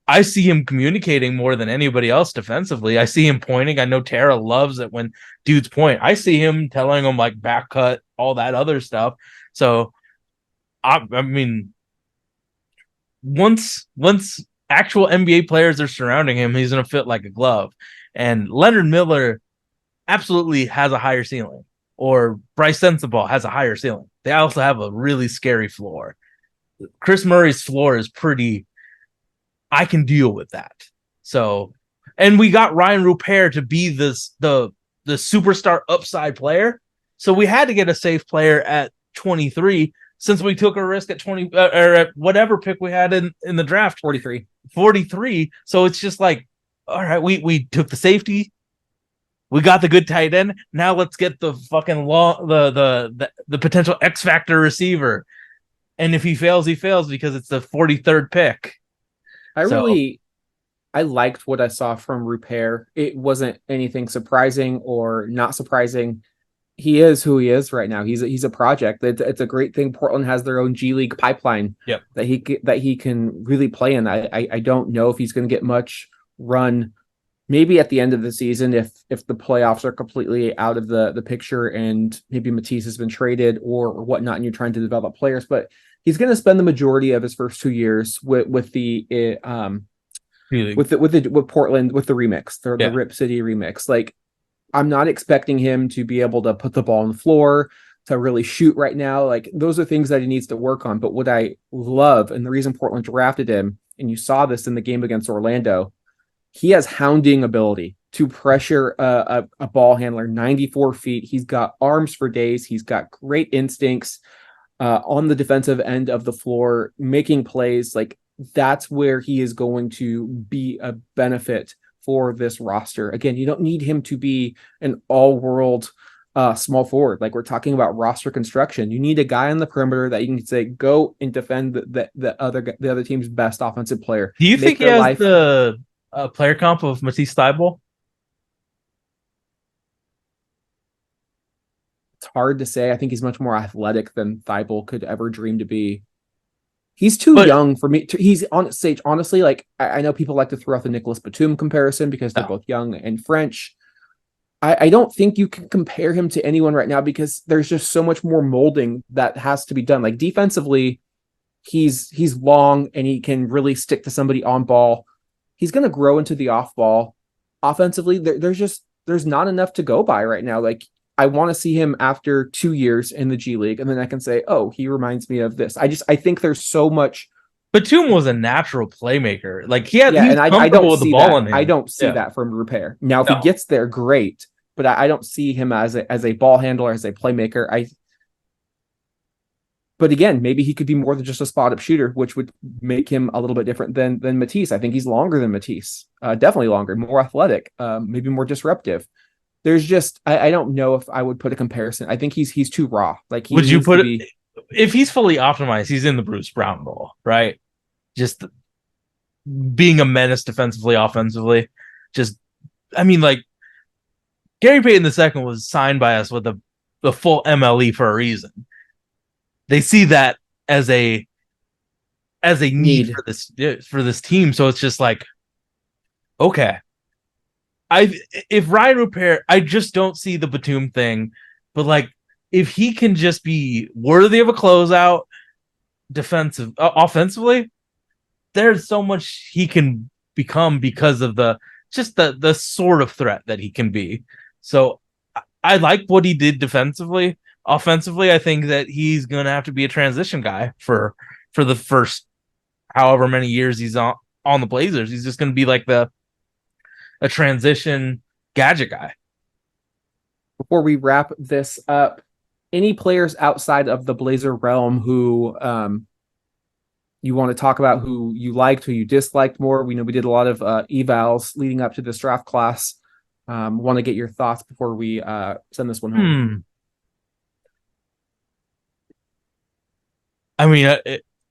I see him communicating more than anybody else defensively. I see him pointing. I know Tara loves it when dudes point. I see him telling them like back cut, all that other stuff. So I mean, once actual NBA players are surrounding him, he's gonna fit like a glove. And Leonard Miller absolutely has a higher ceiling, or Bryce Sensabaugh has a higher ceiling. They also have a really scary floor. Chris Murray's floor is pretty. I can deal with that. So, and we got Ryan Rupert to be the superstar upside player. So we had to get a safe player at 23 since we took a risk at 20 or at whatever pick we had in the draft 43. So it's just like, all right, we took the safety, we got the good tight end. Now let's get the fucking the potential X factor receiver. And if he fails, he fails because it's the 43rd pick. I liked what I saw from Rupert. It wasn't anything surprising or not surprising. He is who he is right now. He's a project. It's a great thing. Portland has their own G League pipeline that he can really play in. I don't know if he's going to get much run. Maybe at the end of the season, if the playoffs are completely out of the picture and maybe Matisse has been traded or whatnot, and you're trying to develop players, but he's going to spend the majority of his first 2 years with Portland with the remix, the Rip City remix. Like, I'm not expecting him to be able to put the ball on the floor, to really shoot right now. Like, those are things that he needs to work on. But what I love, and the reason Portland drafted him, and you saw this in the game against Orlando, he has hounding ability to pressure a ball handler 94 feet. He's got arms for days. He's got great instincts on the defensive end of the floor, making plays. Like, that's where he is going to be a benefit for this roster. Again, you don't need him to be an all-world small forward. Like, we're talking about roster construction. You need a guy on the perimeter that you can say, go and defend the other team's best offensive player. Do you think he has the player comp of Matisse Thybulle? It's hard to say. I think he's much more athletic than Thybulle could ever dream to be. He's too young for me. He's on stage. Honestly, like, I know people like to throw out the Nicholas Batum comparison because they're both young and French. I don't think you can compare him to anyone right now because there's just so much more molding that has to be done. Like, defensively, he's long and he can really stick to somebody on ball. He's going to grow into the off ball. Offensively, there's not enough to go by right now. Like, I want to see him after 2 years in the G League, and then I can say, oh, he reminds me of this. I think there's so much. Batum was a natural playmaker. Like, he was and I don't with see the ball that. in him. I don't see that from Rupert. Now, if he gets there, great, but I don't see him as a ball handler, as a playmaker. But again, maybe he could be more than just a spot-up shooter, which would make him a little bit different than Matisse. I think he's longer than Matisse, definitely longer, more athletic, maybe more disruptive. There's just I don't know if I would put a comparison. I think he's too raw. Like, would you put it if he's fully optimized? He's in the Bruce Brown role, right? Just being a menace defensively, offensively. Just, I mean, like, Gary Payton II was signed by us with the full MLE for a reason. They see that as a need for this team. So it's just like, okay. If Ryan Rupert, I just don't see the Batum thing, but like, if he can just be worthy of a closeout, offensively, there's so much he can become because of the sort of threat that he can be. So I like what he did defensively. Offensively, I think that he's gonna have to be a transition guy for the first however many years he's on the Blazers. He's just gonna be like a transition gadget guy. Before we wrap this up, any players outside of the Blazer realm who you want to talk about, who you liked, who you disliked more? We know we did a lot of evals leading up to this draft class. Want to get your thoughts before we send this one home. I mean,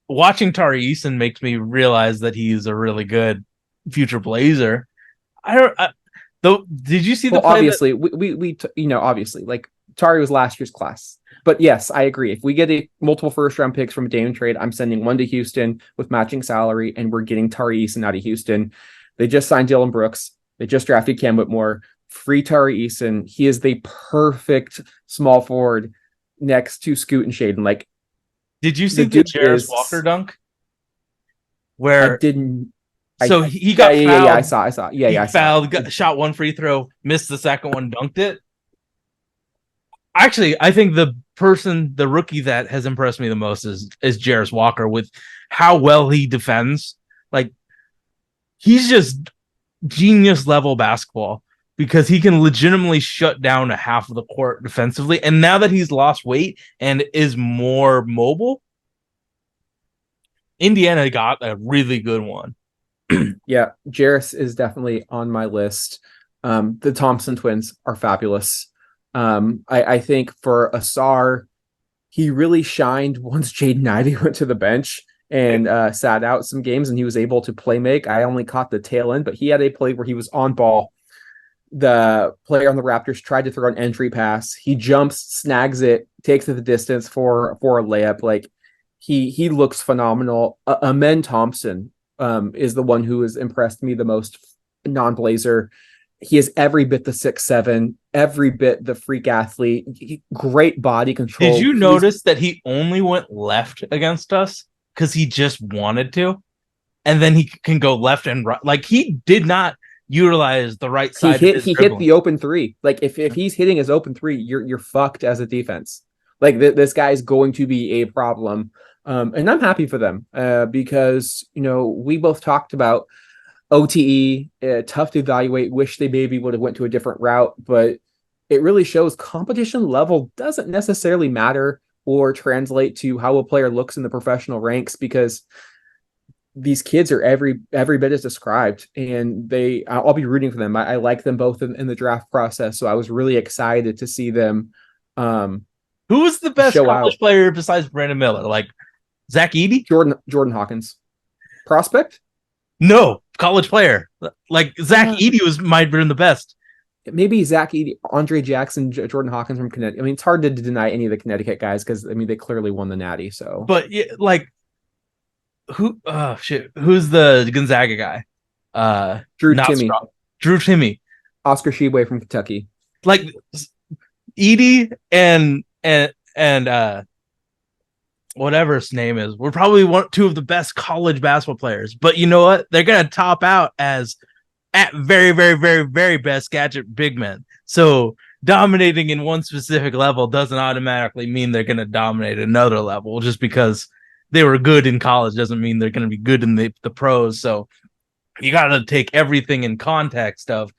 watching Tari Eason makes me realize that he's a really good future Blazer. Though, did you see the play? Obviously, we obviously, like, Tari was last year's class. But yes, I agree. If we get multiple first round picks from a Dame trade, I'm sending one to Houston with matching salary, and we're getting Tari Eason out of Houston. They just signed Dylan Brooks. They just drafted Cam Whitmore. Free Tari Eason. He is the perfect small forward next to Scoot and Shaden. Like, Did you see the the dude Jarris is. Walker dunk? I Where didn't. so he Yeah, got yeah, yeah, yeah. fouled. I saw. Yeah, He yeah, I saw fouled, it. shot one free throw, missed the second one, dunked it. Actually, I think the rookie that has impressed me the most is Jarris Walker with how well he defends. Like, he's just genius level basketball because he can legitimately shut down a half of the court defensively. And now that he's lost weight and is more mobile, Indiana got a really good one. Yeah, Jarris is definitely on my list. The Thompson twins are fabulous. I think for Asar, he really shined once Jaden Ivey went to the bench and sat out some games, and he was able to play make. I only caught the tail end, but he had a play where he was on ball. The player on the Raptors tried to throw an entry pass. He jumps, snags it, takes it the distance for a layup. Like, he looks phenomenal. Amen Thompson is the one who has impressed me the most, non-Blazer. He is every bit the 6'7", every bit the freak athlete, great body Did control. you notice that he only went left against us because he just wanted to? And then he can go left and right. Like, he did not utilize the right He side of hit his he hit dribbling. the open three. Like, if he's hitting his open three, you're fucked as a defense. Like, this guy is going to be a problem. And I'm happy for them because we both talked about OTE, tough to evaluate. Wish they maybe would have went to a different route, but it really shows competition level doesn't necessarily matter or translate to how a player looks in the professional ranks, because these kids are every bit as described, and I'll be rooting for them. I like them both in the draft process, so I was really excited to see them um, Who was the best show college out. player besides Brandon Miller? Like Zach Edey? Jordan Hawkins, prospect. No, college player. Like Zach Uh, Edey might have been the best. Maybe Zach Edey, Andre Jackson, Jordan Hawkins from Connecticut. I mean, it's hard to deny any of the Connecticut guys because they clearly won the Natty. So But yeah, like who? Oh shit! Who's the Gonzaga guy? Drew Not Timmy, strong. Drew Timmy. Oscar Sheboy from Kentucky. Like Edie and whatever his name is, we're probably two of the best college basketball players. But you know what? They're gonna top out as at very, very, very, very best gadget big men. So dominating in one specific level doesn't automatically mean they're gonna dominate another level. Just because they were good in college doesn't mean they're gonna be good in the pros. So you gotta take everything in context of,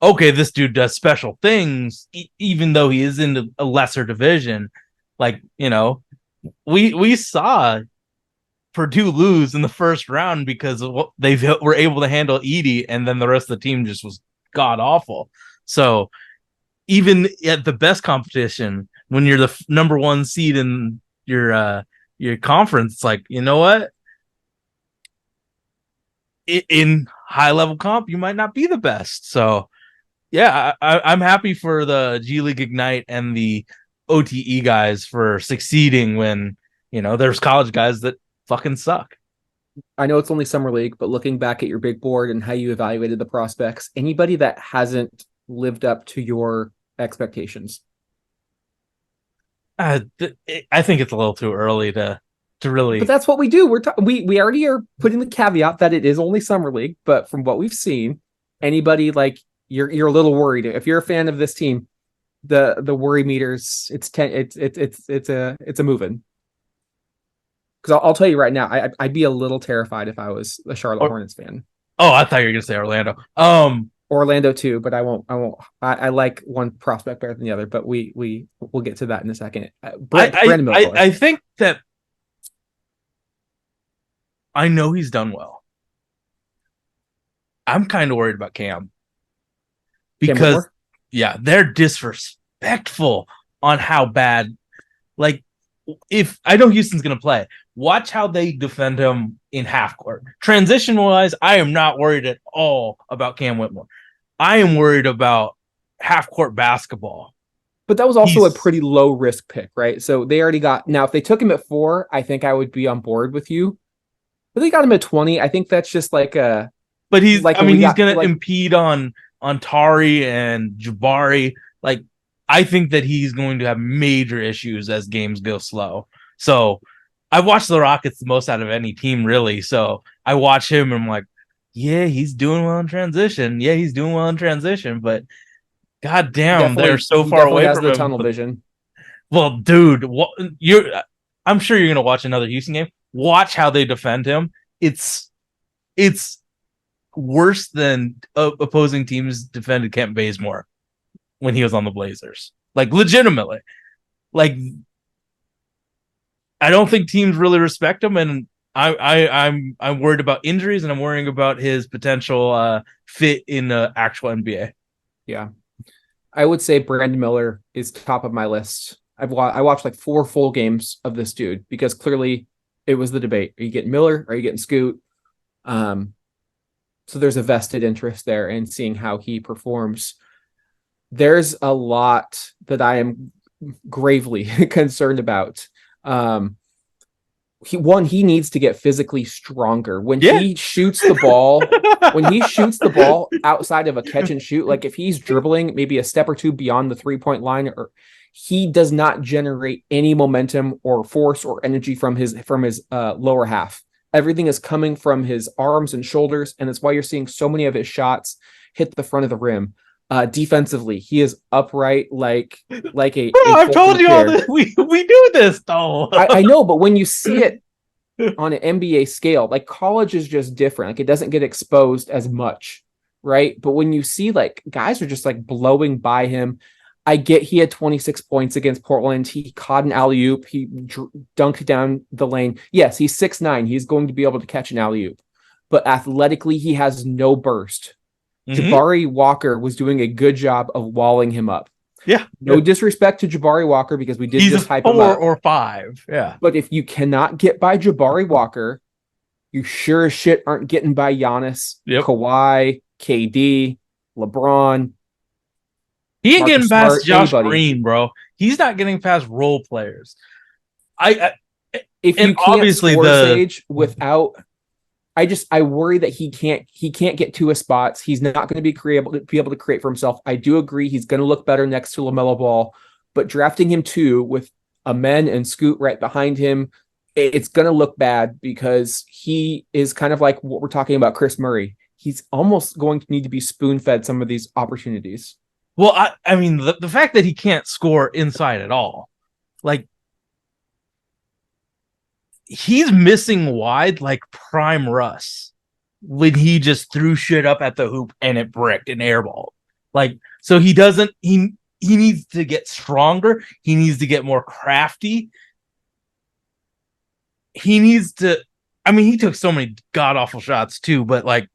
okay, this dude does special things, even though he is in a lesser division. Like, we saw Purdue lose in the first round because they were able to handle Edey, and then the rest of the team just was god awful. So even at the best competition, when you're the number one seed in your conference, it's like, you know what? In high level comp, you might not be the best. So yeah, I'm happy for the G League Ignite and the OTE guys for succeeding when there's college guys that fucking suck. I know it's only summer league, but looking back at your big board and how you evaluated the prospects, anybody that hasn't lived up to your expectations? I think it's a little too early to But really. that's what we do. We already are putting the caveat that it is only summer league, but from what we've seen, anybody like you're a little worried if you're a fan of this team. The worry meters, it's a moving. Because I'll tell you right now, I'd be a little terrified if I was a Charlotte Or, Hornets fan. oh, I thought you were gonna say Orlando. Orlando too, but I won't. I like one prospect better than the other, but we'll get to that in a second. Brandon Miller. I think that I know he's done well. I'm kind of worried about Cam Cam because, Whitmore. yeah, they're disrespectful on how bad. Like, if I know Houston's going to play, watch how they defend him in half court. Transition wise, I am not worried at all about Cam Whitmore. I am worried about half court basketball. But that was also a He's pretty low risk pick, right? So they already got, now if they took him at 4, I think I would be on board with you. But they got him at 20. I think that's just but he's like I a mean we he's got gonna like impede on Tari and Jabari. Like I think that he's going to have major issues as games go slow. So I've watched the Rockets the most out of any team, really. So I watch him and I'm like, yeah, he's doing well in transition. Yeah, he's doing well in transition, but god damn, they're so he far definitely away has from the him. tunnel vision. Well, dude, I'm sure you're gonna watch another Houston game. Watch how they defend him. It's worse than opposing teams defended Kent Bazemore when he was on the Blazers. Like legitimately. Like I don't think teams really respect him, and I'm worried about injuries, and I'm worrying about his potential fit in the actual NBA. Yeah. I would say Brandon Miller is top of my list. I watched like 4 full games of this dude because clearly it was the debate. Are you getting Miller? Or are you getting Scoot? So there's a vested interest there in seeing how he performs. There's a lot that I am gravely concerned about. He needs to get physically stronger when Yeah. he shoots the ball. When he shoots the ball outside of a catch and shoot, like if he's dribbling maybe a step or two beyond the 3-point line, or he does not generate any momentum or force or energy from his lower half. Everything is coming from his arms and shoulders, and that's why you're seeing so many of his shots hit the front of the rim. Defensively, he is upright like a Bro, I've told folding you all chair. this. We do this though. I know, but when you see it on an NBA scale, like college is just different. Like it doesn't get exposed as much, right? But when you see like guys are just like blowing by him, I get he had 26 points against Portland. He caught an alley oop. He dunked down the lane. Yes, he's 6'9". He's going to be able to catch an alley oop, but athletically, he has no burst. Mm-hmm. Jabari Walker was doing a good job of walling him up. Yeah. No disrespect to Jabari Walker because we did He's just a hype him 4 up. or 5. Yeah. But if you cannot get by Jabari Walker, you sure as shit aren't getting by Giannis, Yep. Kawhi, KD, LeBron. He ain't Marcus getting past Smart, Josh anybody. Green, bro. He's not getting past role players. If And you can't obviously score the Sage without, I worry that he can't get to his spots. He's not going to be able to create for himself. I do agree he's going to look better next to LaMelo Ball, but drafting him 2 with Amen and Scoot right behind him, it's going to look bad because he is kind of like what we're talking about Chris Murray. He's almost going to need to be spoon-fed some of these opportunities. well, I mean the fact that he can't score inside at all, like he's missing wide like prime Russ when he just threw shit up at the hoop and it bricked and airballed. Like so he needs to get stronger. He needs to get more crafty. He needs to. I mean, he took so many god awful shots too, but like,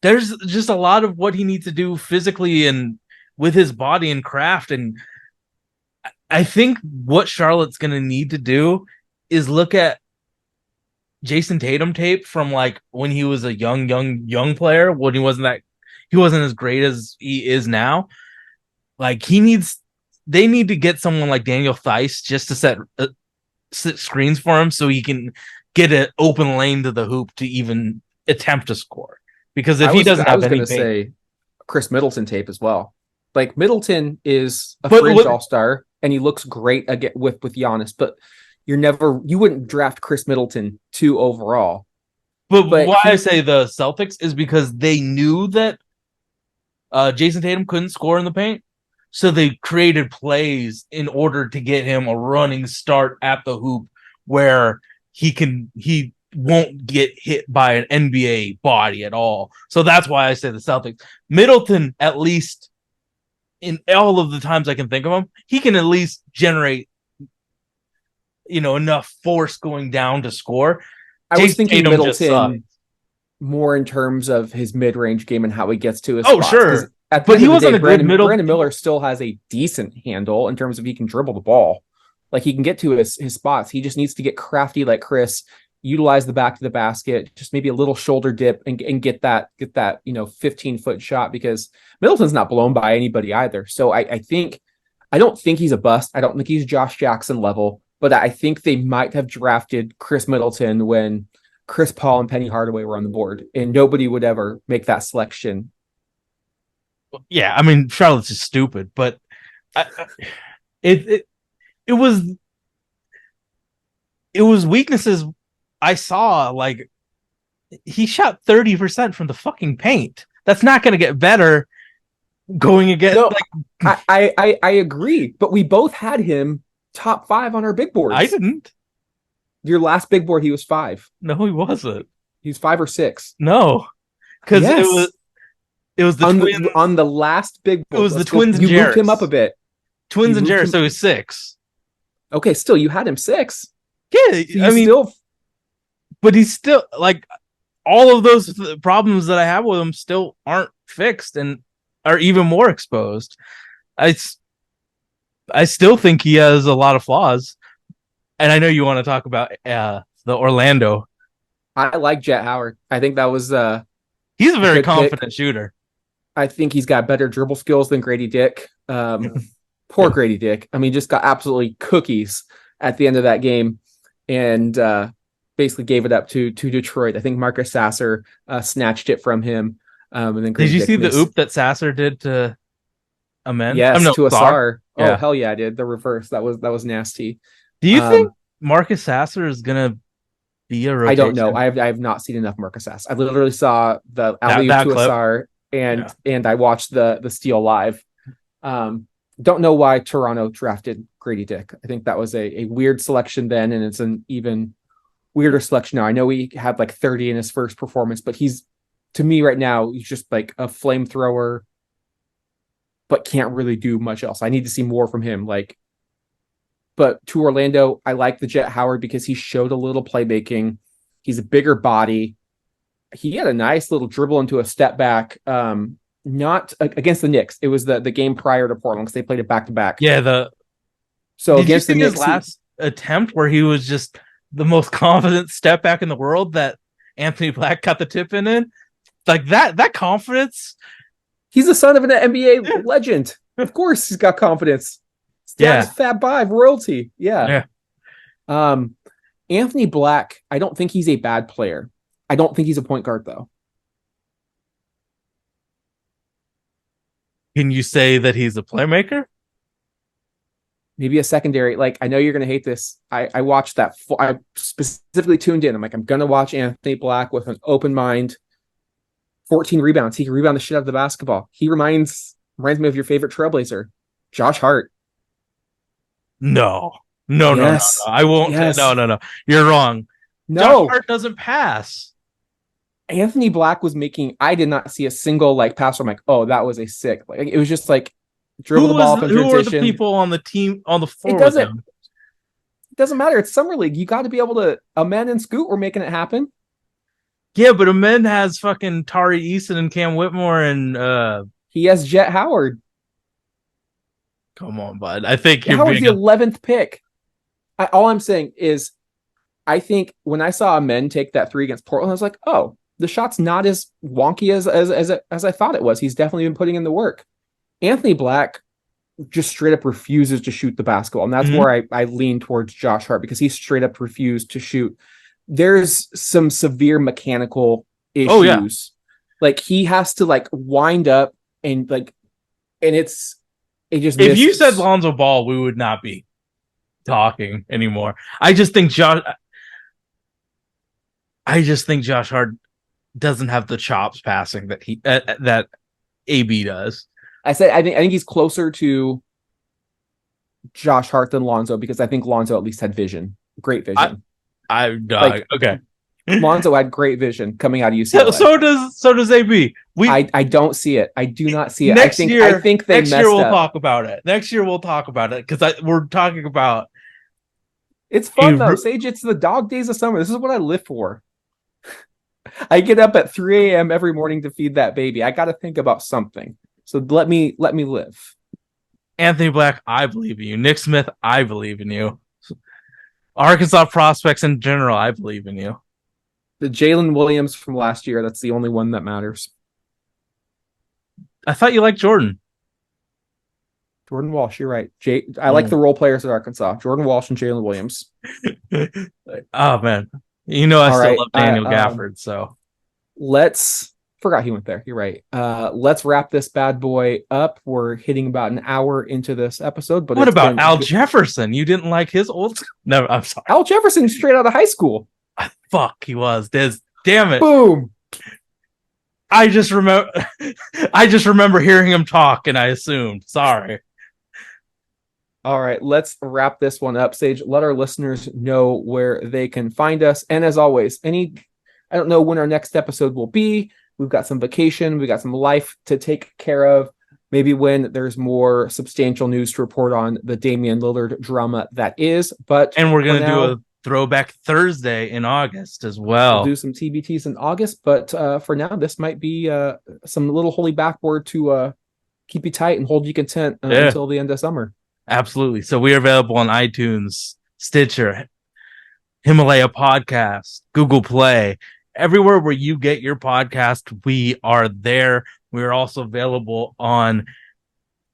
there's just a lot of what he needs to do physically and with his body and craft. And I think what Charlotte's going to need to do is look at Jason Tatum tape from like when he was a young player, when he wasn't as great as he is now. Like they need to get someone like Daniel Theis just to set screens for him so he can get an open lane to the hoop to even attempt to score. Because if he doesn't I have was going any to say Chris Middleton tape as well. Like Middleton is a But fringe all-star and he looks great again with Giannis, but you wouldn't draft Chris Middleton 2 overall. But why I say the Celtics is because they knew that Jason Tatum couldn't score in the paint. So they created plays in order to get him a running start at the hoop where he won't get hit by an NBA body at all. So that's why I say the Celtics. Middleton, at least in all of the times I can think of him, he can at least generate enough force going down to score. I was thinking Tatum Middleton more in terms of his mid-range game and how he gets to his spots. Sure. But he wasn't a good Brandon Miller still has a decent handle in terms of he can dribble the ball. Like he can get to his spots. He just needs to get crafty like Chris utilize the back to the basket, just maybe a little shoulder dip and get that 15-foot shot, because Middleton's not blown by anybody either. So I don't think he's a bust. I don't think he's Josh Jackson level, but I think they might have drafted Chris Middleton when Chris Paul and Penny Hardaway were on the board, and nobody would ever make that selection. Yeah, I mean Charlotte's just stupid, but it it was weaknesses I saw. Like, he shot 30% from the fucking paint. That's not going to get better going again. No, I agree, but we both had him top 5 on our big boards. I didn't. Your last big board, he was 5. No, he wasn't. He's 5 or 6. No, because yes. it was the twins on the last big board. It was the twins. And you moved him up a bit. Twins and Jarrett, so he was 6. Okay, still you had him 6. Yeah, so I mean, still, but he's still like all of those problems that I have with him still aren't fixed and are even more exposed. I still think he has a lot of flaws, and I know you want to talk about the Orlando. I like Jet Howard. I think that was he's a very confident shooter. I think he's got better dribble skills than Grady Dick. Poor Grady Dick. I mean, just got absolutely cookies at the end of that game, and basically gave it up to Detroit. I think Marcus Sasser snatched it from him. And then Grady Dick see missed. The oop that Sasser did to Amen? Yes, to Asar. Yeah. Oh, hell yeah, I did. The reverse. That was nasty. Do you think Marcus Sasser is gonna be a rotation? I don't know. I have not seen enough Marcus Sasser. I literally saw the alley to Asar, and I watched the steal live. Don't know why Toronto drafted Grady Dick. I think that was a weird selection then, and it's an even weirder selection now. I know he had like 30 in his first performance, but to me right now, he's just like a flamethrower, but can't really do much else. I need to see more from him. But to Orlando, I like the Jet Howard because he showed a little playmaking. He's a bigger body. He had a nice little dribble into a step back. Not against the Knicks. It was the game prior to Portland because they played it back to back. Yeah. So against the Knicks, his last attempt where he was just the most confident step back in the world that Anthony Black got the tip in. Like that confidence. He's the son of an NBA legend. Of course, he's got confidence. Dad's Fab Five royalty. Yeah. Anthony Black, I don't think he's a bad player. I don't think he's a point guard though. Can you say that he's a playmaker? Maybe a secondary. Like, I know you're going to hate this. I watched that. I specifically tuned in. I'm like, I'm going to watch Anthony Black with an open mind. 14 rebounds. He can rebound the shit out of the basketball. He reminds me of your favorite Trailblazer, Josh Hart. No. I won't. Yes. No. You're wrong. No. Josh Hart doesn't pass. Anthony Black was making. I did not see a single pass. I'm like, oh, that was a sick. Like, it was just like dribble the ball up in transition. Who are the people on the team on the floor? It doesn't matter. It's summer league. You got to be able to. Amen and Scoot were making it happen. Yeah, but Amen has fucking Tari Eason and Cam Whitmore, and he has Jet Howard. Come on, bud. I think you're Howard's the 11th pick. All I'm saying is, I think when I saw Amen take that 3 against Portland, I was like, oh, the shot's not as wonky as I thought it was. He's definitely been putting in the work. Anthony Black just straight up refuses to shoot the basketball. And that's where I lean towards Josh Hart, because he straight up refused to shoot. There's some severe mechanical issues. Oh, yeah. Like, he has to wind up and and it just if misses. You said Lonzo Ball, we would not be talking anymore. I just think Josh Hart doesn't have the chops passing that that AB does. I think he's closer to Josh Hart than Lonzo, because I think Lonzo at least had vision, great vision. Okay. Lonzo had great vision coming out of UCLA. So does AB. I don't see it. I do not see it. I think they next year we'll up. talk about it. Next year we'll talk about it, because we're talking about. It's fun though, Sage. It's the dog days of summer. This is what I live for. I get up at 3 a.m. every morning to feed that baby. I got to think about something. So let me live. Anthony Black, I believe in you. Nick Smith, I believe in you. Arkansas prospects in general, I believe in you. The Jalen Williams from last year, that's the only one that matters. I thought you liked Jordan. Jordan Walsh, you're right. I like the role players at Arkansas. Jordan Walsh and Jalen Williams. Oh man, you know I All still right. love Daniel Gafford. So Let's forgot he went there. You're right. Let's wrap this bad boy up. We're hitting about an hour into this episode, but what it's about been Al good. Jefferson? You didn't like his old? No, I'm sorry. Al Jefferson straight out of high school. Fuck, he was. Damn it. Boom. I just remember. I just remember hearing him talk, and I assumed. Sorry. All right, let's wrap this one up. Sage, let our listeners know where they can find us. And as always, I don't know when our next episode will be. We've got some vacation, we got some life to take care of. Maybe when there's more substantial news to report on the Damian Lillard drama that is. But and we're gonna do a Throwback Thursday in August as well. We'll do some TBTs in August, but for now, this might be some little holy backboard to keep you tight and hold you content until the end of summer. Absolutely. So we are available on iTunes, Stitcher, Himalaya Podcast, Google Play, everywhere where you get your podcast. We are there. We are also available on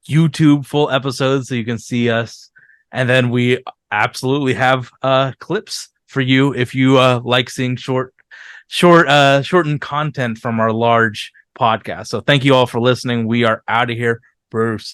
YouTube, full episodes, so you can see us. And then we absolutely have clips for you if you like seeing shortened content from our large podcast. So thank you all for listening. We are out of here. Bruce.